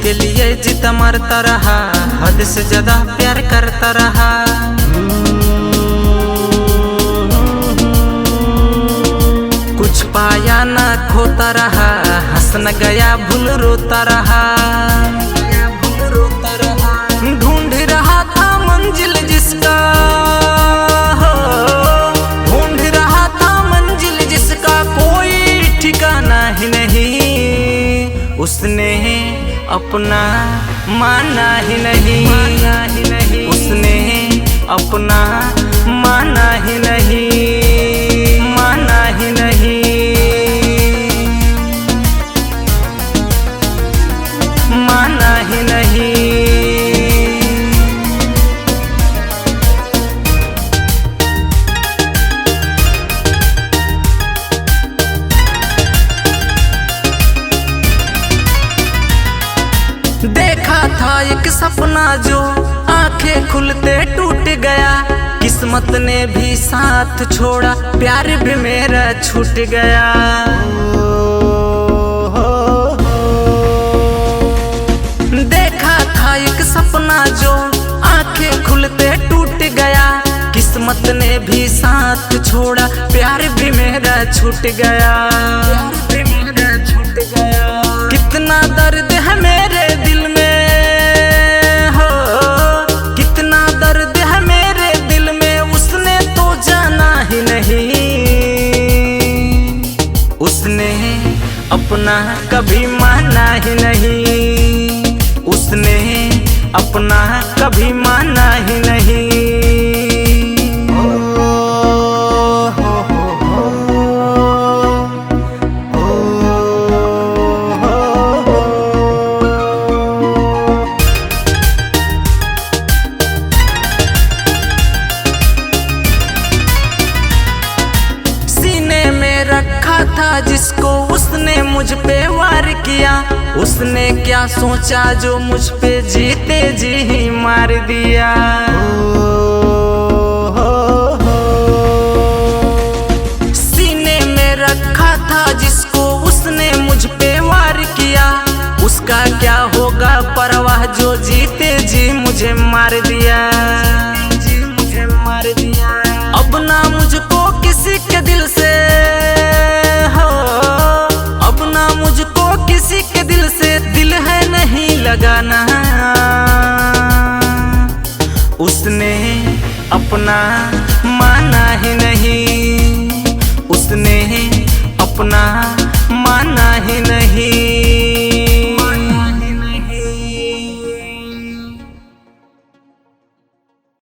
जिसके लिए जीता मरता रहा, हद से ज्यादा प्यार करता रहा। कुछ पाया ना खोता रहा, हंस न गया भूल रोता रहा। ढूंढ रहा था मंजिल जिसका, ढूंढ रहा था मंजिल जिसका कोई ठिकाना ही नहीं। उसने अपना माना ही नहीं, उसने अपना माना ही नहीं, माना ही नहीं, माना ही नहीं। देखा था एक सपना जो आंखें खुलते टूट गया, किस्मत ने भी साथ छोड़ा, प्यार भी मेरा छूट गया। देखा था एक सपना जो आंखें खुलते टूट गया, किस्मत ने भी साथ छोड़ा, प्यार भी मेरा छूट गया, प्यार भी मेरा छूट गया। कितना दर्द है मेरे दिल में, हो कितना दर्द है मेरे दिल में, उसने तो जाना ही नहीं। उसने अपना कभी माना ही नहीं, उसने अपना कभी माना ही नहीं। जिसको उसने मुझ पे वार किया, उसने क्या सोचा जो मुझ पे जीते जी ही मार दिया। सीने में रखा था जिसको उसने मुझ पे वार किया, उसका क्या होगा परवाह जो जीते जी मुझे मार दिया, मुझे मार दिया। अब ना मुझको किसी के दिल से, मुझको किसी के दिल से दिल है नहीं लगाना। उसने अपना माना ही नहीं,